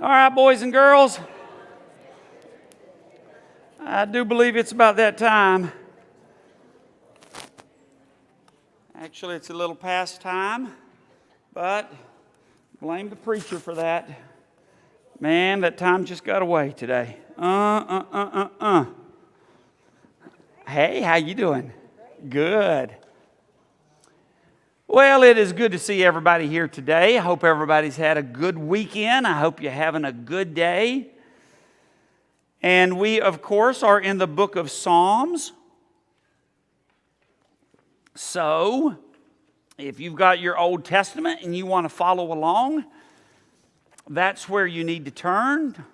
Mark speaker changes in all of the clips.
Speaker 1: All right, boys and girls. I do believe it's about that time. Actually, it's a little past time, but blame the preacher for that. Man, that time just got away today. Hey, how you doing? Good. Well, it is good to see everybody here today. I hope everybody's had a good weekend. I hope you're having a good day. And we, of course, are in the book of Psalms. So, if you've got your Old Testament and you want to follow along, that's where you need to turn.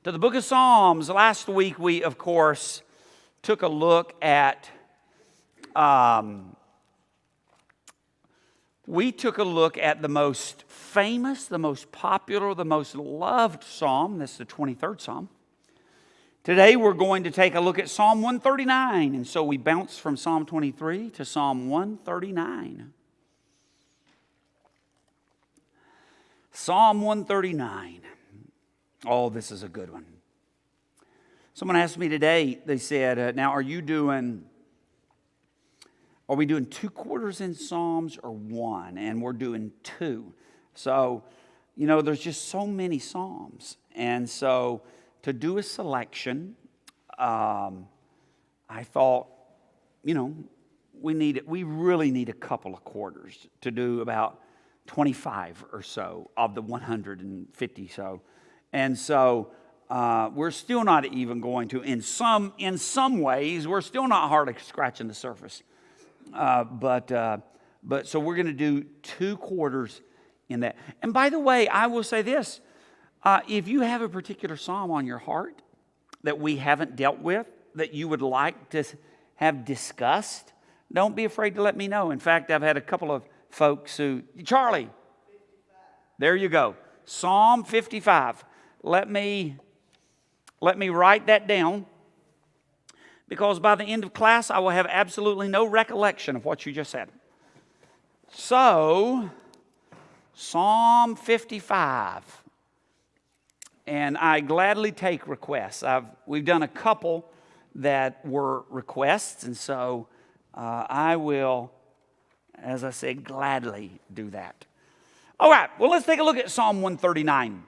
Speaker 1: To the book of Psalms. Last week we, of course, took a look at the most famous, the most popular, the most loved psalm. This is the 23rd Psalm. Today we're going to take a look at Psalm 139. And so we bounce from Psalm 23 to Psalm 139. Psalm 139. Oh, this is a good one. Someone asked me today, they said, now are we doing 2 quarters in Psalms or 1? And we're doing 2. So, there's just so many Psalms. And so to do a selection, I thought, we really need a couple of quarters to do about 25 or so of the 150 so. And so we're still not even going to, in some ways, we're still not hardly scratching the surface. But so we're going to do 2 quarters in that. And by the way, I will say this. If you have a particular psalm on your heart that we haven't dealt with, that you would like to have discussed, don't be afraid to let me know. In fact, I've had a couple of folks who, Charlie, 55. There you go. Psalm 55. Let me write that down. Because by the end of class, I will have absolutely no recollection of what you just said. So, Psalm 55. And I gladly take requests. We've done a couple that were requests. And so, I will, as I said, gladly do that. All right, well, let's take a look at Psalm 139.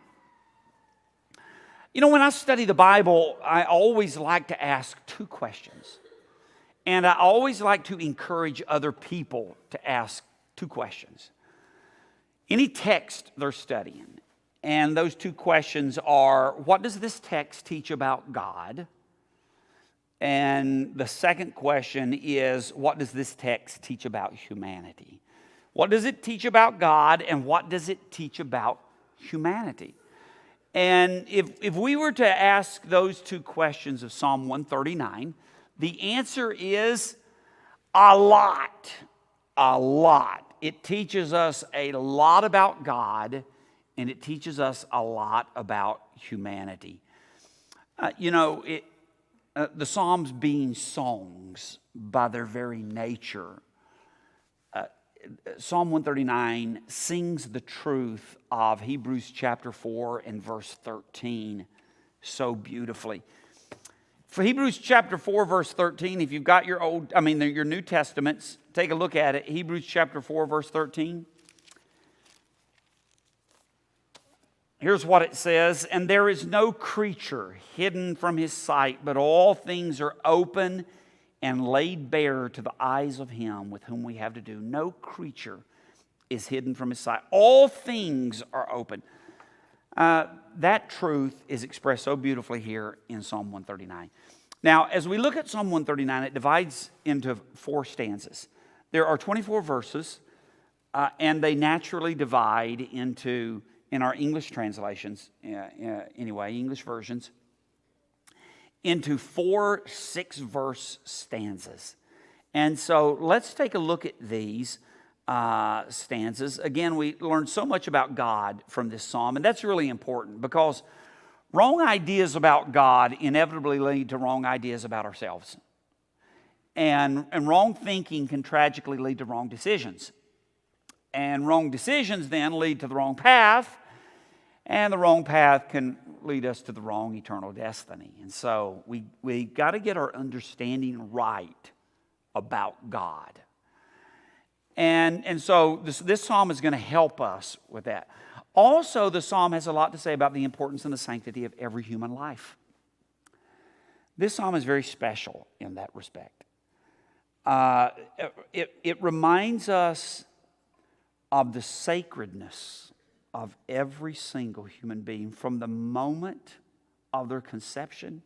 Speaker 1: When I study the Bible, I always like to ask 2 questions. And I always like to encourage other people to ask 2 questions. Any text they're studying. And those 2 questions are, what does this text teach about God? And the second question is, what does this text teach about humanity? What does it teach about God, and what does it teach about humanity? And if we were to ask those 2 questions of Psalm 139, the answer is a lot. A lot. It teaches us a lot about God, and it teaches us a lot about humanity. The Psalms being songs by their very nature, Psalm 139 sings the truth of Hebrews chapter 4 and verse 13 so beautifully. For Hebrews chapter 4 verse 13, if you've got your New Testaments, take a look at it. Hebrews chapter 4 verse 13. Here's what it says, and there is no creature hidden from his sight, but all things are open and laid bare to the eyes of him with whom we have to do. No creature is hidden from his sight. All things are open. That truth is expressed so beautifully here in Psalm 139. Now, as we look at Psalm 139, it divides into 4 stanzas. There are 24 verses, and they naturally divide into, in our English translations, English versions, into 4 6-verse stanzas. And so let's take a look at these stanzas. Again, we learned so much about God from this psalm, and that's really important because wrong ideas about God inevitably lead to wrong ideas about ourselves. And wrong thinking can tragically lead to wrong decisions. And wrong decisions then lead to the wrong path. And the wrong path can lead us to the wrong eternal destiny. And so we got to get our understanding right about God. And so this psalm is going to help us with that. Also, the psalm has a lot to say about the importance and the sanctity of every human life. This psalm is very special in that respect. It reminds us of the sacredness of every single human being from the moment of their conception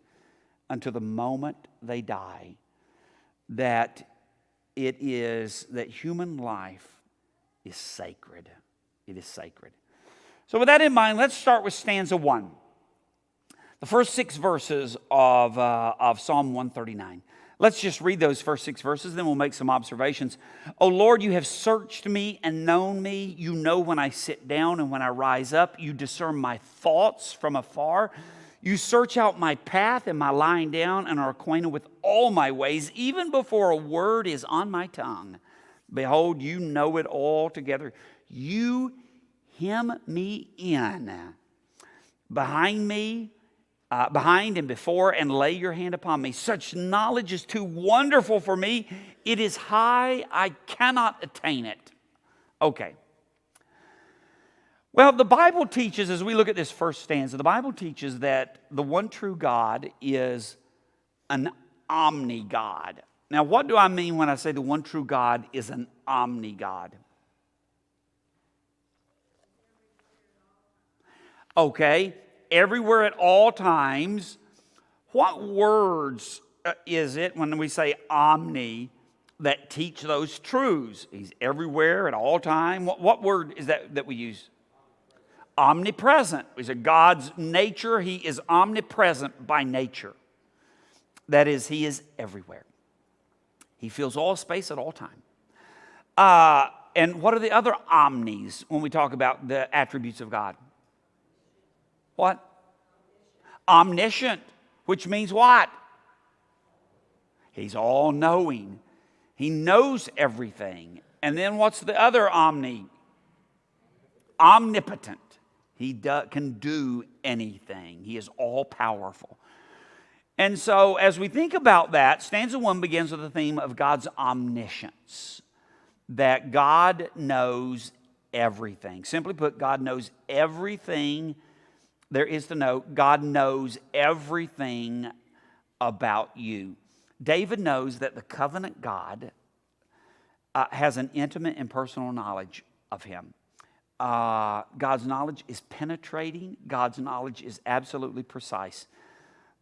Speaker 1: until the moment they die. That human life is sacred. It is sacred. So with that in mind, let's start with stanza 1. The first 6 verses of Psalm 139. Let's just read those first 6 verses, then we'll make some observations. O Lord, you have searched me and known me. You know when I sit down and when I rise up. You discern my thoughts from afar. You search out my path and my lying down and are acquainted with all my ways, even before a word is on my tongue. Behold, you know it all together. You hem me in. Behind and before, and lay your hand upon me. Such knowledge is too wonderful for me. It is high, I cannot attain it. Okay. Well, the Bible teaches, as we look at this first stanza, the Bible teaches that the one true God is an omni-God. Now, what do I mean when I say the one true God is an omni-God? Okay. Everywhere at all times. What words is it when we say omni that teach those truths? He's everywhere at all time. What word is that we use? Omnipresent. We say God's nature. He is omnipresent by nature. That is, He is everywhere. He fills all space at all time. And what are the other omnis when we talk about the attributes of God? What? Omniscient, which means what? He's all-knowing. He knows everything. And then what's the other omni? Omnipotent. He can do anything. He is all-powerful. And so as we think about that, stanza 1 begins with the theme of God's omniscience. That God knows everything. Simply put, God knows everything there is to know. God knows everything about you. David knows that the covenant God has an intimate and personal knowledge of him. God's knowledge is penetrating. God's knowledge is absolutely precise.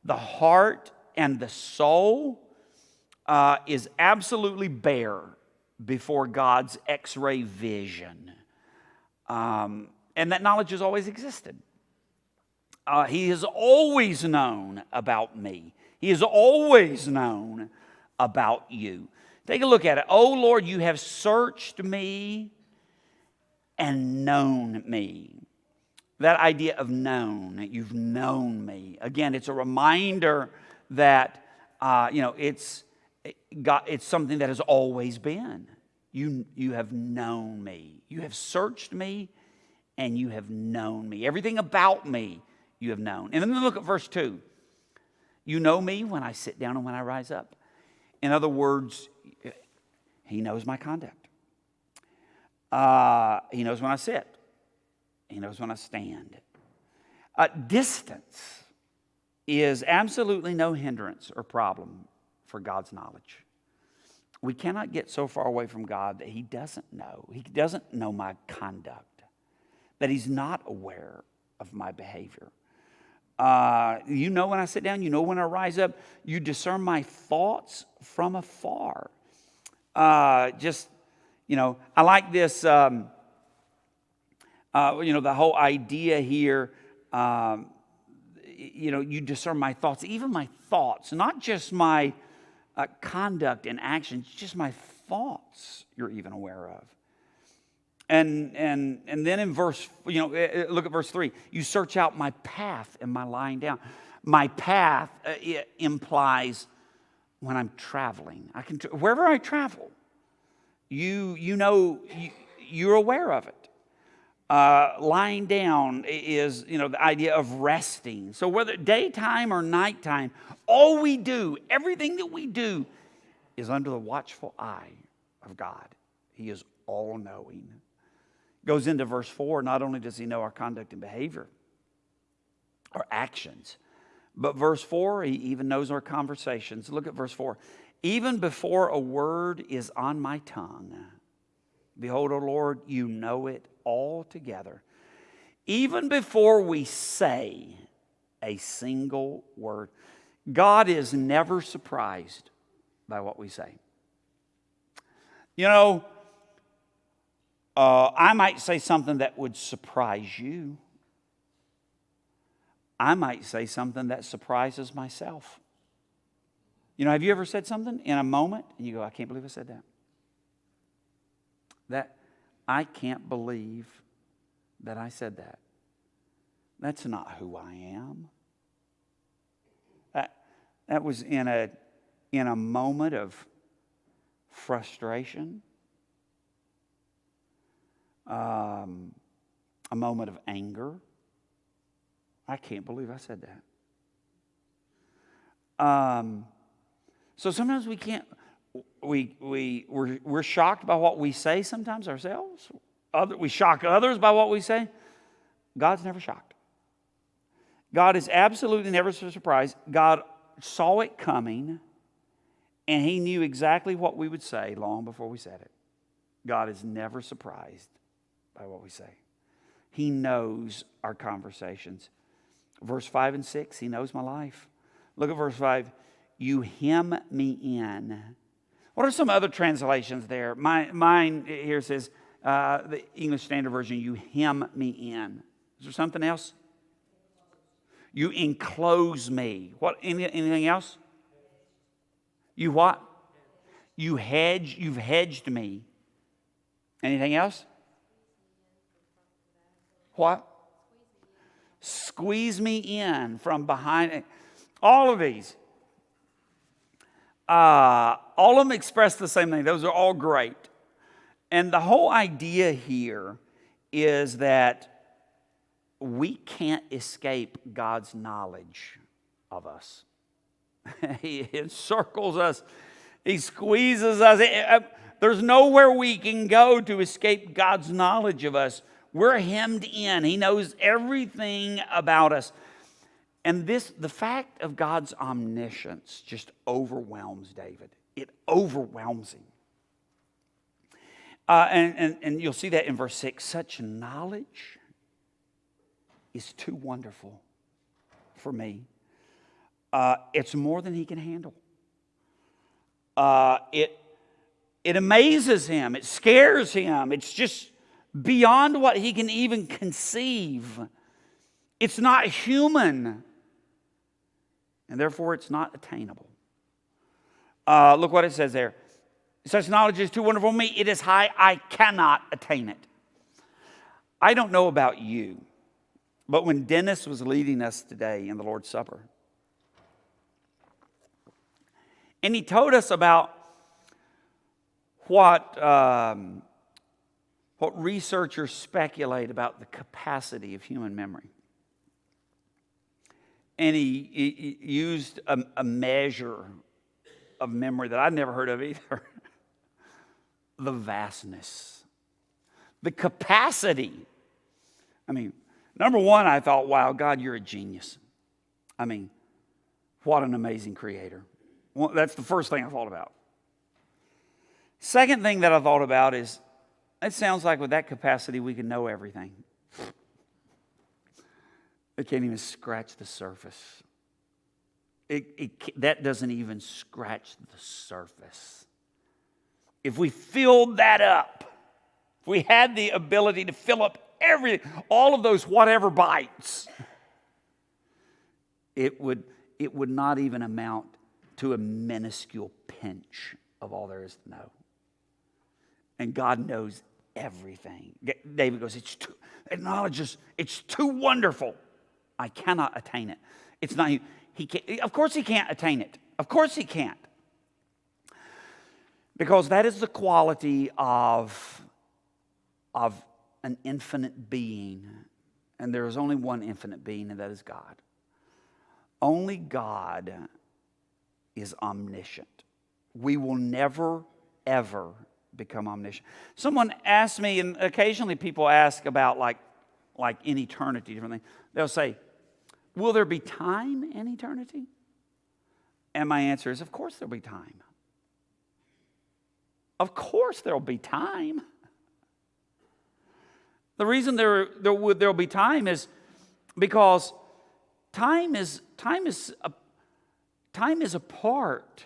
Speaker 1: The heart and the soul is absolutely bare before God's X-ray vision. And that knowledge has always existed. He has always known about me. He has always known about you. Take a look at it. Oh Lord, you have searched me and known me. That idea of known, that you've known me. Again, it's a reminder that it's something that has always been. You have known me. You have searched me and you have known me. Everything about me you have known. And then look at verse 2. You know me when I sit down and when I rise up. In other words, He knows my conduct. He knows when I sit. He knows when I stand. Distance is absolutely no hindrance or problem for God's knowledge. We cannot get so far away from God that He doesn't know. He doesn't know my conduct. That He's not aware of my behavior. You know when I sit down. You know when I rise up. You discern my thoughts from afar. I like this, the whole idea here, you discern my thoughts, even my thoughts, not just my conduct and actions, just my thoughts you're even aware of. And then in verse, look at verse 3. You search out my path and my lying down. My path it implies when I'm traveling. Wherever I travel, you're aware of it. Lying down is, the idea of resting. So whether daytime or nighttime, all we do, everything that we do is under the watchful eye of God. He is all-knowing. Goes into verse 4, not only does he know our conduct and behavior, our actions, but verse 4, he even knows our conversations. Look at verse 4. Even before a word is on my tongue, behold, O Lord, you know it altogether. Even before we say a single word, God is never surprised by what we say. I might say something that would surprise you. I might say something that surprises myself. Have you ever said something in a moment and you go, I can't believe I said that? I can't believe that I said that. That's not who I am. That was in a moment of frustration, a moment of anger. I can't believe I said that. So sometimes we can't. We're shocked by what we say sometimes ourselves. We shock others by what we say. God's never shocked. God is absolutely never surprised. God saw it coming, and He knew exactly what we would say long before we said it. God is never surprised by what we say. He knows our conversations. Verse 5 and 6, He knows my life. Look at verse 5. You hem me in. What are some other translations there? Mine here says, the English Standard Version, you hem me in. Is there something else? You enclose me. What? Anything else? You what? You've hedged me. Anything else? What? Squeeze me in from behind. All of these. All of them express the same thing. Those are all great. And the whole idea here is that we can't escape God's knowledge of us. He encircles us. He squeezes us. There's nowhere we can go to escape God's knowledge of us. We're hemmed in. He knows everything about us. And the fact of God's omniscience just overwhelms David. It overwhelms him. And you'll see that in verse 6. Such knowledge is too wonderful for me. It's more than he can handle. It amazes him. It scares him. It's just beyond what he can even conceive. It's not human. And therefore, it's not attainable. Look what it says there. Such knowledge is too wonderful for me. It is high. I cannot attain it. I don't know about you, but when Dennis was leading us today in the Lord's Supper, and he told us about what researchers speculate about the capacity of human memory. And he used a measure of memory that I'd never heard of either. The vastness. The capacity. I mean, number one, I thought, wow, God, you're a genius. I mean, what an amazing creator. Well, that's the first thing I thought about. Second thing that I thought about is, it sounds like with that capacity we can know everything. It can't even scratch the surface. That doesn't even scratch the surface. If we filled that up, if we had the ability to fill up all of those whatever bytes, it would not even amount to a minuscule pinch of all there is to know. And God knows everything. David goes, it's too wonderful. I cannot attain it. It's not, he can't, of course he can't attain it. Of course he can't. Because that is the quality of an infinite being, and there is only one infinite being, and that is God. Only God is omniscient. We will never, ever become omniscient. Someone asked me, and occasionally people ask about like in eternity, different things. They'll say, will there be time in eternity? And my answer is, of course there'll be time. Of course there'll be time. The reason there'll be time is because time is a part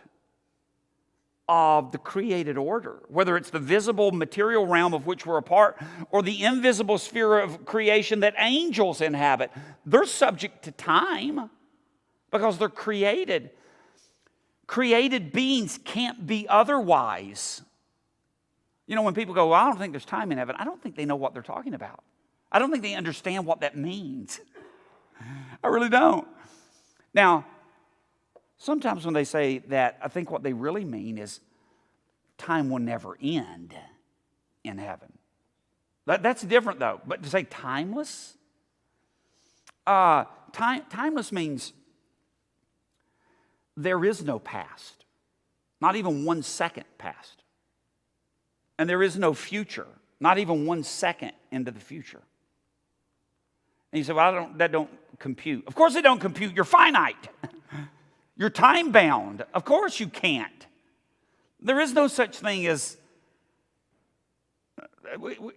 Speaker 1: of the created order, whether it's the visible material realm of which we're a part or the invisible sphere of creation that angels inhabit. They're subject to time because they're created. Created beings can't be otherwise. You know, when people go, well, I don't think there's time in heaven, I don't think they know what they're talking about. I don't think they understand what that means. I really don't. Now, sometimes when they say that, I think what they really mean is time will never end in heaven. That's different, though. But to say timeless, timeless means there is no past, not even 1 second past. And there is no future, not even 1 second into the future. And you say, well, that don't compute. Of course it don't compute. You're finite. You're time bound. Of course you can't. There is no such thing as,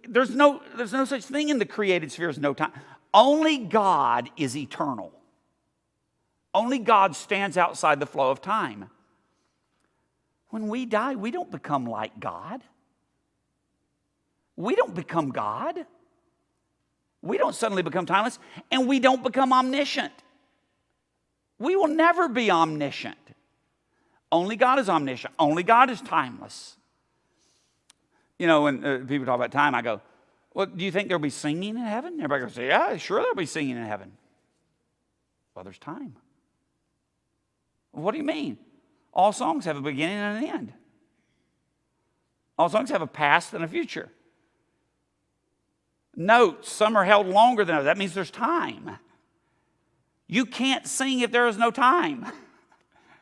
Speaker 1: there's no such thing in the created sphere as no time. Only God is eternal. Only God stands outside the flow of time. When we die, we don't become like God. We don't become God. We don't suddenly become timeless, and we don't become omniscient. We will never be omniscient. Only God is omniscient. Only God is timeless. You know, when people talk about time, I go, well, do you think there'll be singing in heaven? Everybody goes, yeah, sure there'll be singing in heaven. Well, there's time. What do you mean? All songs have a beginning and an end. All songs have a past and a future. Notes, some are held longer than others. That means there's time. You can't sing if there is no time.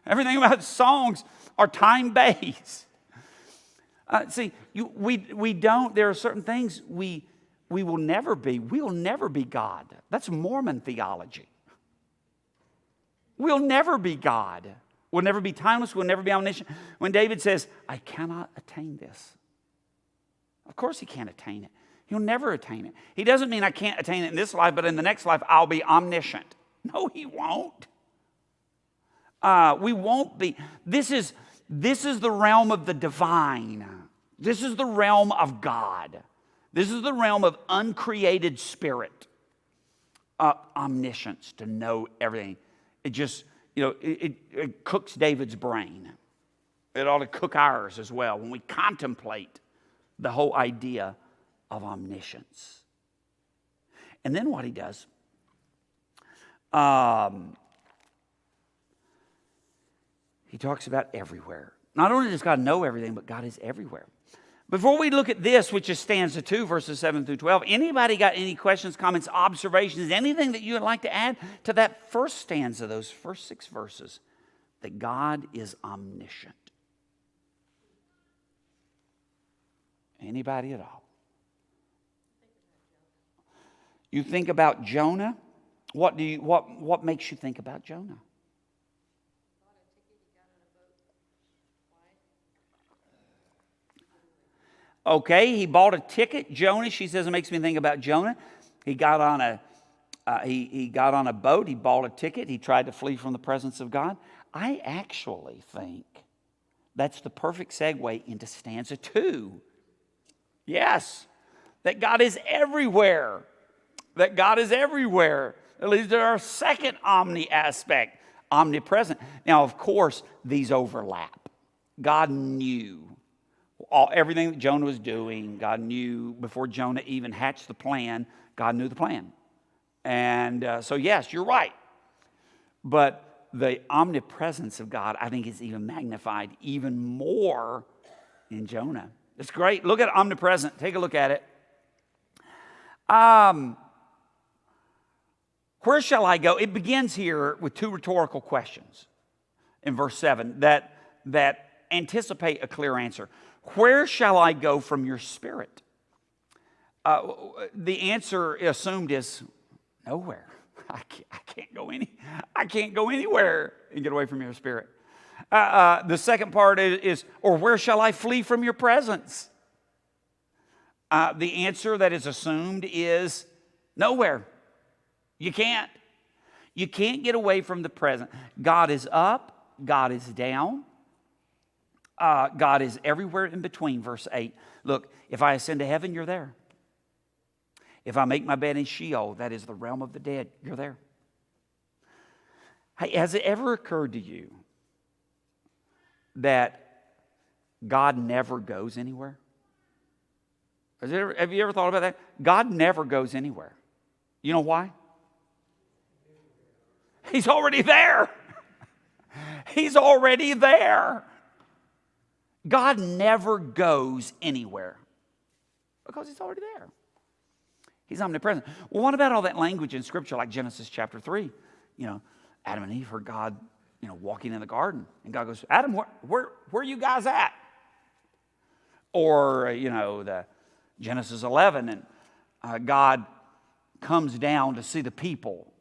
Speaker 1: Everything about songs are time-based. We don't, there are certain things we will never be. We will never be God. That's Mormon theology. We'll never be God. We'll never be timeless. We'll never be omniscient. When David says, I cannot attain this. Of course he can't attain it. He'll never attain it. He doesn't mean I can't attain it in this life, but in the next life I'll be omniscient. No, he won't. We won't be. This is the realm of the divine. This is the realm of God. This is the realm of uncreated spirit. Omniscience, to know everything. It just, it cooks David's brain. It ought to cook ours as well when we contemplate the whole idea of omniscience. And then what he does, he talks about everywhere. Not only does God know everything, but God is everywhere. Before we look at this, which is stanza 2, verses 7 through 12, anybody got any questions, comments, observations, anything that you would like to add to that first stanza, those first 6 verses, that God is omniscient? Anybody at all? You think about Jonah? What makes you think about Jonah? Okay, he bought a ticket. Jonah, she says, it makes me think about Jonah. He got on a boat. He bought a ticket. He tried to flee from the presence of God. I actually think that's the perfect segue into stanza 2. Yes, that God is everywhere. That God is everywhere. It leads to our second omni aspect, omnipresent. Now, of course, these overlap. God knew everything that Jonah was doing. God knew before Jonah even hatched the plan. God knew the plan. And so, yes, you're right. But the omnipresence of God, I think, is even magnified even more in Jonah. It's great. Look at omnipresent. Take a look at it. Where shall I go? It begins here with two rhetorical questions in verse 7 that anticipate a clear answer. Where shall I go from your spirit? The answer assumed is nowhere. I can't go anywhere and get away from your spirit. The second part is, or where shall I flee from your presence? The answer that is assumed is nowhere. You can't. You can't get away from the present. God is up. God is down. God is everywhere in between, verse 8. Look, if I ascend to heaven, you're there. If I make my bed in Sheol, that is the realm of the dead, you're there. Hey, has it ever occurred to you that God never goes anywhere? Have you ever thought about that? God never goes anywhere. You know why? He's already there. He's already there. God never goes anywhere because He's already there. He's omnipresent. Well, what about all that language in Scripture like Genesis chapter 3? You know, Adam and Eve heard God, walking in the garden. And God goes, Adam, where are you guys at? Or, the Genesis 11, and God comes down to see the people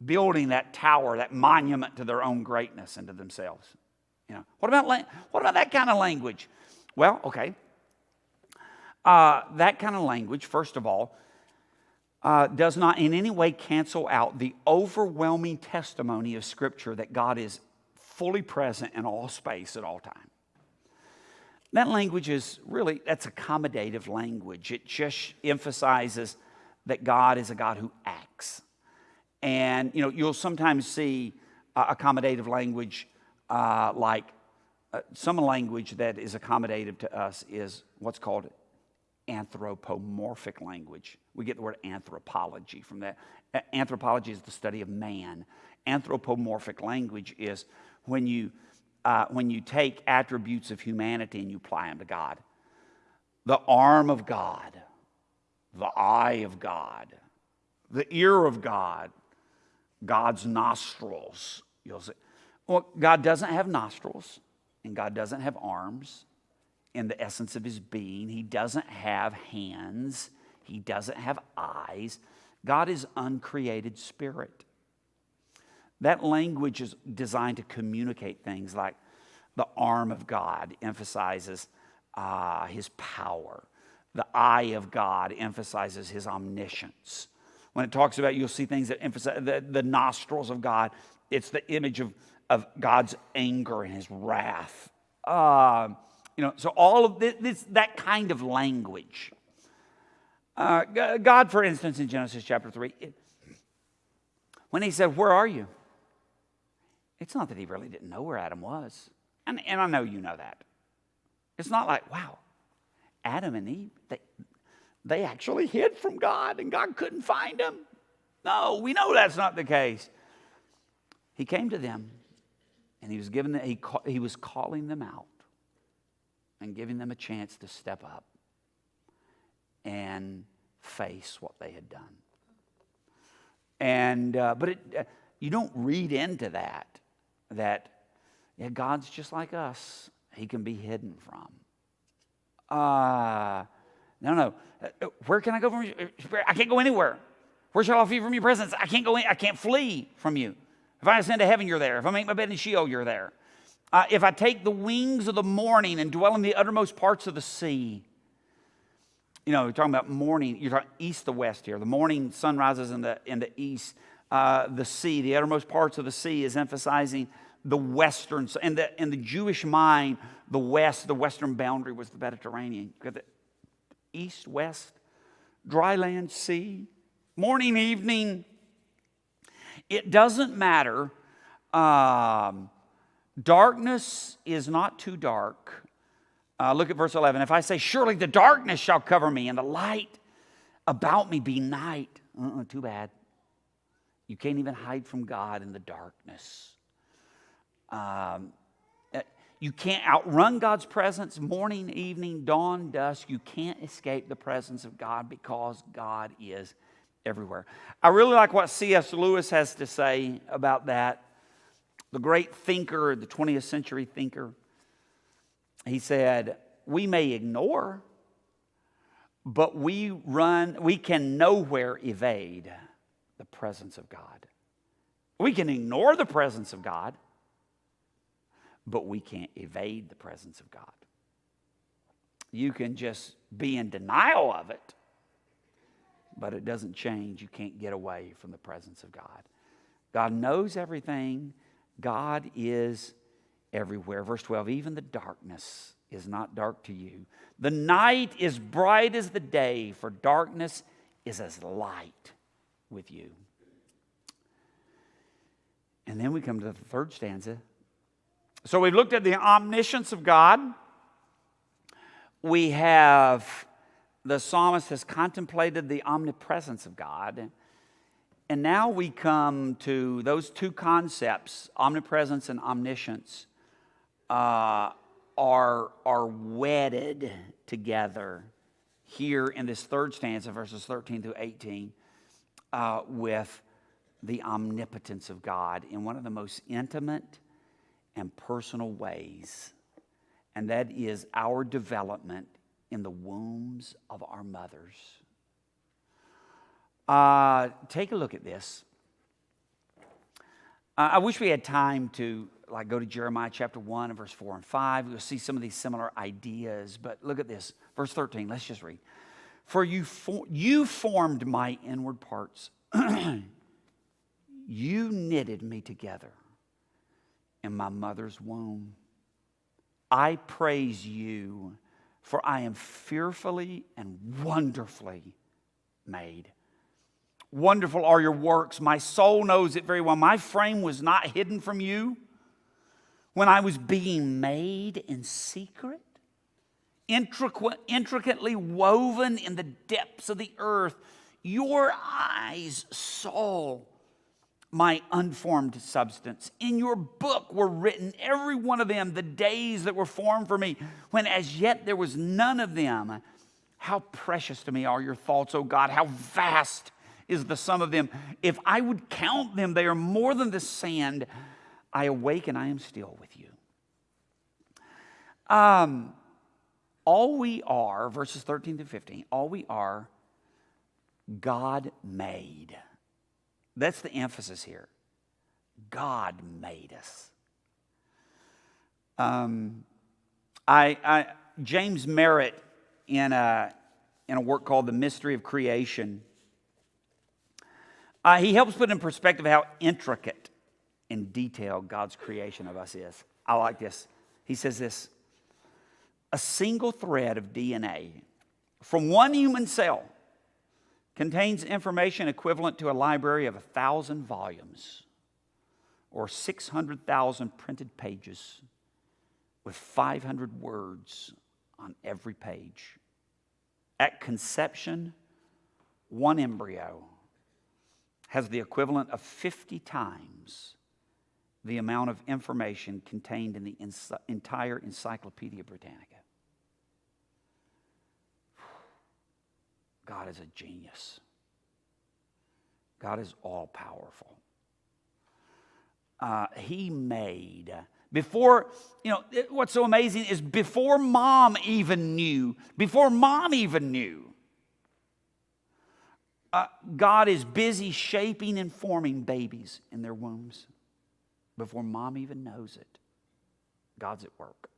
Speaker 1: building that tower, that monument to their own greatness and to themselves. What about that kind of language? Well, okay. That kind of language, first of all, does not in any way cancel out the overwhelming testimony of Scripture that God is fully present in all space at all time. That language that's accommodative language. It just emphasizes that God is a God who acts. And, you'll sometimes see accommodative language like some language that is accommodative to us is what's called anthropomorphic language. We get the word anthropology from that. Anthropology is the study of man. Anthropomorphic language is when you take attributes of humanity and you apply them to God. The arm of God, the eye of God, the ear of God, God's nostrils. You'll see. Well, God doesn't have nostrils, and God doesn't have arms in the essence of His being. He doesn't have hands. He doesn't have eyes. God is uncreated spirit. That language is designed to communicate things like the arm of God emphasizes His power. The eye of God emphasizes His omniscience. When it talks about, you'll see things that emphasize the nostrils of God. It's the image of God's anger and His wrath. So all of this, that kind of language. God, for instance, in Genesis chapter 3, when He said, where are you? It's not that He really didn't know where Adam was. And I know you know that. It's not like, wow, Adam and Eve, they actually hid from God and God couldn't find them. No, we know that's not the case. He came to them and He was calling them out and giving them a chance to step up and face what they had done. And but you don't read into that God's just like us. He can be hidden from. No. Where can I go from you? I can't go anywhere. Where shall I flee from your presence? I can't flee from you. If I ascend to heaven, you're there. If I make my bed in Sheol, you're there. If I take the wings of the morning and dwell in the uttermost parts of the sea. You're talking about morning. You're talking east to west here. The morning sun rises in the east. The sea, the uttermost parts of the sea, is emphasizing the western. In the Jewish mind, the western boundary was the Mediterranean. You got the east, west, dry land, sea, morning, evening. It doesn't matter. Darkness is not too dark. Look at verse 11. If I say, surely the darkness shall cover me, and the light about me be night. Too bad. You can't even hide from God in the darkness. You can't outrun God's presence. Morning, evening, dawn, dusk. You can't escape the presence of God because God is everywhere. I really like what C.S. Lewis has to say about that. The great thinker, the 20th century thinker. He said, we may ignore, but we can nowhere evade the presence of God. We can ignore the presence of God, but we can't evade the presence of God. You can just be in denial of it, but it doesn't change. You can't get away from the presence of God. God knows everything. God is everywhere. Verse 12, even the darkness is not dark to you. The night is bright as the day, for darkness is as light with you. And then we come to the third stanza. So we've looked at the omniscience of God. We have, the psalmist has contemplated the omnipresence of God. And now we come to those two concepts, omnipresence and omniscience, are wedded together here in this third stanza, verses 13 through 18, with the omnipotence of God in one of the most intimate and personal ways, and that is our development in the wombs of our mothers. Take a look at this. I wish we had time to go to Jeremiah chapter 1 and verse 4 and 5. We'll see some of these similar ideas, but look at this. Verse 13, let's just read. For you formed my inward parts. You knitted me together in my mother's womb. I praise you, for I am fearfully and wonderfully made. Wonderful are your works. My soul knows it very well. My frame was not hidden from you when I was being made in secret, intricately woven in the depths of the earth. Your eyes saw my unformed substance. In your book were written, every one of them, the days that were formed for me, when as yet there was none of them. How precious to me are your thoughts, O God. How vast is the sum of them. If I would count them, they are more than the sand. I awake and I am still with you. All we are, verses 13 to 15, all we are, God made. That's the emphasis here. God made us. James Merritt, in a work called The Mystery of Creation, he helps put in perspective how intricate and detailed God's creation of us is. I like this. He says this: a single thread of DNA from one human cell contains information equivalent to a library of 1,000 volumes or 600,000 printed pages with 500 words on every page. At conception, one embryo has the equivalent of 50 times the amount of information contained in the entire Encyclopedia Britannica. God is a genius. God is all powerful. He made, before, what's so amazing is before mom even knew, God is busy shaping and forming babies in their wombs. Before mom even knows it, God's at work.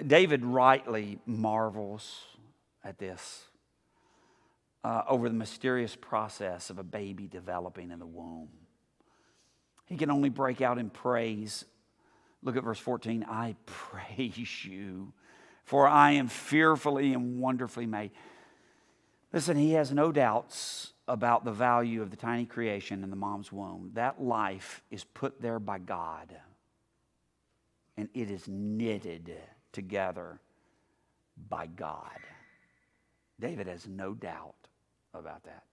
Speaker 1: David rightly marvels at this, over the mysterious process of a baby developing in the womb. He can only break out in praise. Look at verse 14. I praise you, for I am fearfully and wonderfully made. Listen, he has no doubts about the value of the tiny creation in the mom's womb. That life is put there by God, and it is knitted together by God. David has no doubt about that.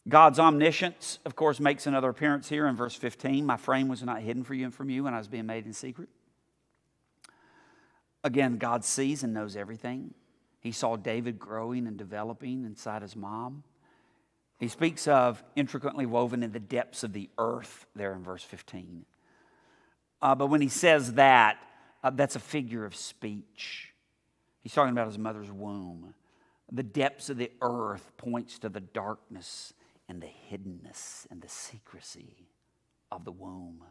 Speaker 1: God's omniscience, of course, makes another appearance here in verse 15. My frame was not hidden for you and from you when I was being made in secret. Again, God sees and knows everything. He saw David growing and developing inside his mom. He speaks of intricately woven in the depths of the earth there in verse 15. But when he says that, that's a figure of speech. He's talking about his mother's womb. The depths of the earth points to the darkness and the hiddenness and the secrecy of the womb.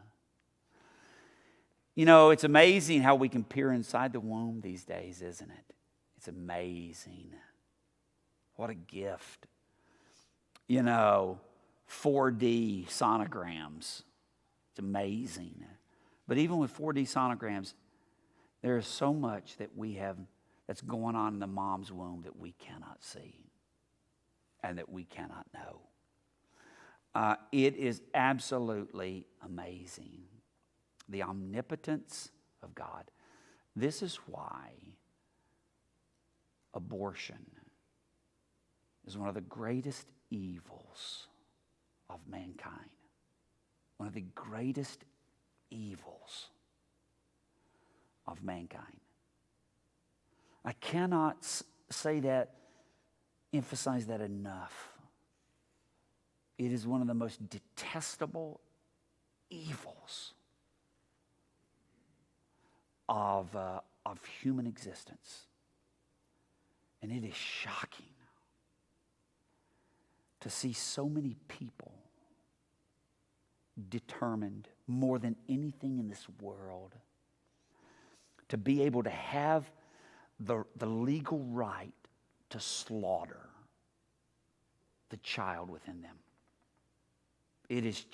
Speaker 1: You know, it's amazing how we can peer inside the womb these days, isn't it? It's amazing. What a gift. You know, 4D sonograms. It's amazing. But even with 4D sonograms, there is so much that we have that's going on in the mom's womb that we cannot see and that we cannot know. It is absolutely amazing. The omnipotence of God. This is why abortion is one of the greatest evils of mankind. One of the greatest evils of mankind. I cannot say that, emphasize that enough. It is one of the most detestable evils of human existence. And it is shocking to see so many people determined more than anything in this world to be able to have the legal right to slaughter the child within them. It is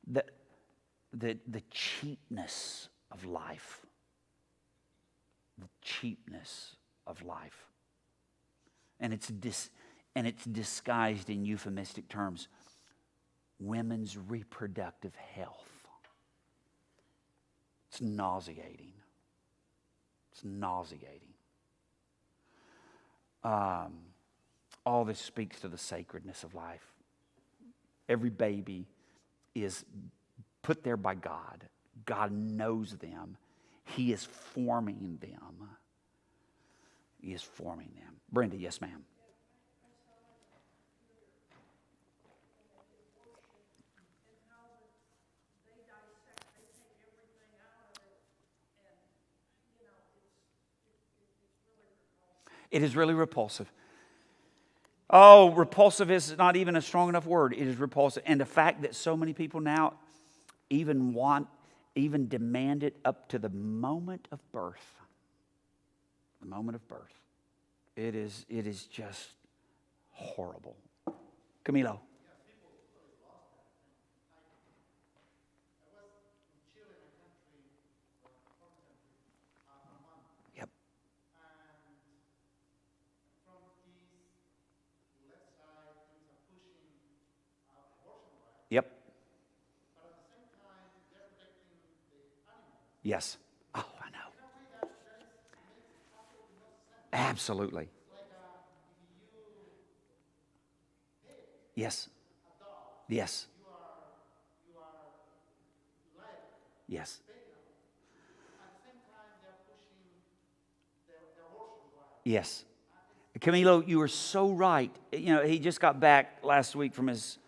Speaker 1: the cheapness of life. The cheapness of life. And it's disguised in euphemistic terms. Women's reproductive health. It's nauseating. It's nauseating. All this speaks to the sacredness of life. Every baby is put there by God. God knows them. He is forming them. He is forming them. Brenda, yes, ma'am. It is really repulsive. Oh, repulsive is not even a strong enough word. It is repulsive. And the fact that so many people now even demand it up to the moment of birth. The moment of birth. It is just horrible. Camilo. Yep. Yep. Yes. Oh, I know. Absolutely. Yes. Yes. Yes. Yes. Camilo, you are so right. You know, he just got back last week from his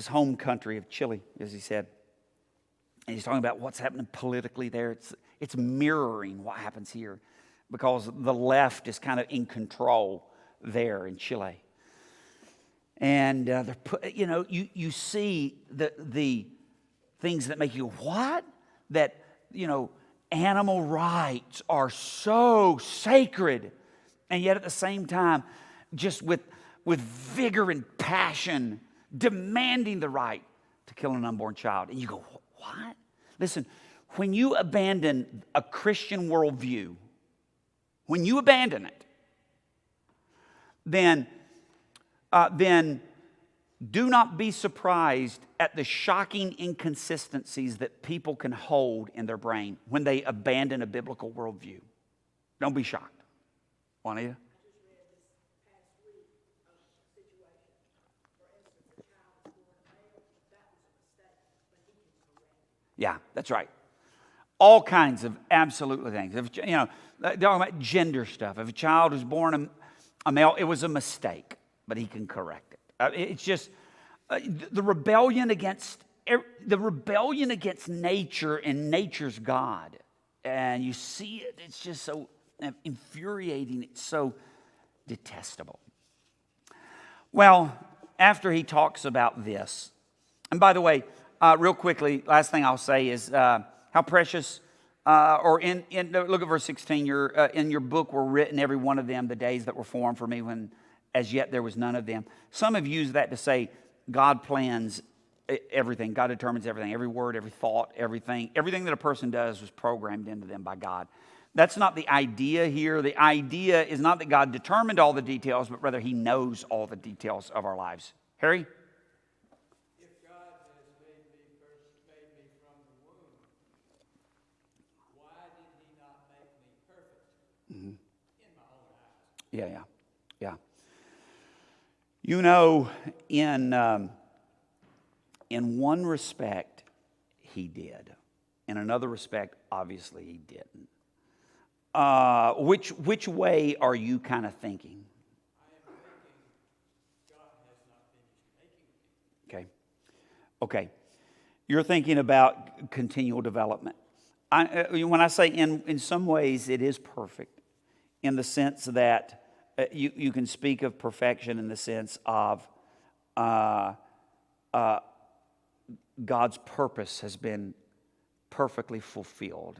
Speaker 1: home country of Chile, as he said. And he's talking about what's happening politically there. It's mirroring what happens here because the left is kind of in control there in Chile. And you see the things that make you what? That, animal rights are so sacred. And yet at the same time, just with vigor and passion, demanding the right to kill an unborn child. And you go, what? Listen, when you abandon a Christian worldview, when you abandon it, then do not be surprised at the shocking inconsistencies that people can hold in their brain when they abandon a biblical worldview. Don't be shocked. Juanita? Yeah, that's right. All kinds of absolutely things. If, you know, they're talking about gender stuff. If a child is born a male, it was a mistake, but he can correct it. It's just the rebellion against nature and nature's God. And you see it, it's just so infuriating. It's so detestable. Well, after he talks about this, and by the way, real quickly, last thing I'll say is how precious, look at verse 16, in your book were written every one of them, the days that were formed for me when as yet there was none of them. Some have used that to say God plans everything. God determines everything, every word, every thought, everything that a person does was programmed into them by God. That's not the idea here. The idea is not that God determined all the details, but rather he knows all the details of our lives. Harry?
Speaker 2: If God has made me from the womb, why did he not make me perfect in my own eyes?
Speaker 1: Yeah. You know, in one respect, he did. In another respect, obviously, he didn't. Which way are you kind of thinking?
Speaker 2: I am thinking God has not finished making me.
Speaker 1: Okay. You're thinking about continual development. When I say in some ways it is perfect, in the sense that you can speak of perfection in the sense of God's purpose has been perfectly fulfilled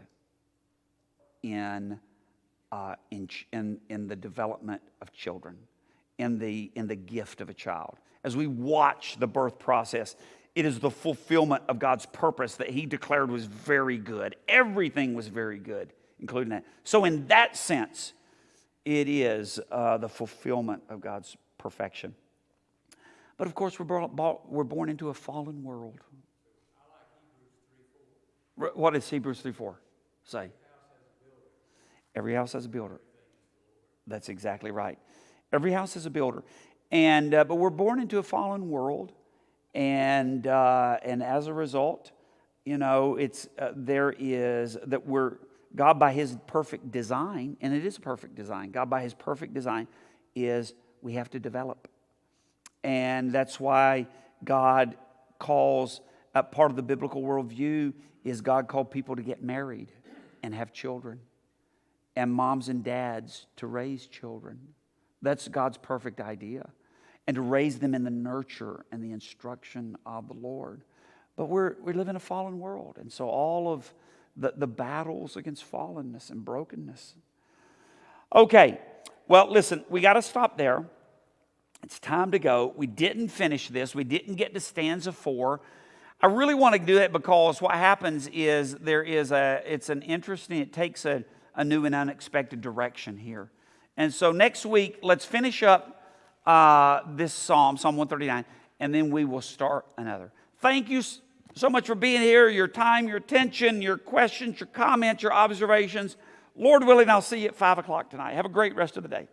Speaker 1: in the development of children, in the gift of a child. As we watch the birth process, it is the fulfillment of God's purpose that he declared was very good. Everything was very good, including that. So in that sense, it is the fulfillment of God's perfection. But of course, we're born into a fallen world.
Speaker 2: I like Hebrews 3:4.
Speaker 1: What does Hebrews 3:4 say? Every house has a builder. That's exactly right. Every house has a builder. And but we're born into a fallen world, and as a result, you know, God by his perfect design, and it is a perfect design. God by his perfect design is we have to develop, and that's why God calls part of the biblical worldview is God called people to get married and have children, and moms and dads to raise children. That's God's perfect idea. And to raise them in the nurture and the instruction of the Lord. But we live in a fallen world. And so all of the battles against fallenness and brokenness. Okay, well, listen, we got to stop there. It's time to go. We didn't finish this. We didn't get to stanza 4. I really want to do that because what happens is it takes a new and unexpected direction here. And so next week, let's finish up this Psalm 139, and then we will start another. Thank you so much for being here, your time, your attention, your questions, your comments, your observations. Lord willing, I'll see you at 5 o'clock tonight. Have a great rest of the day.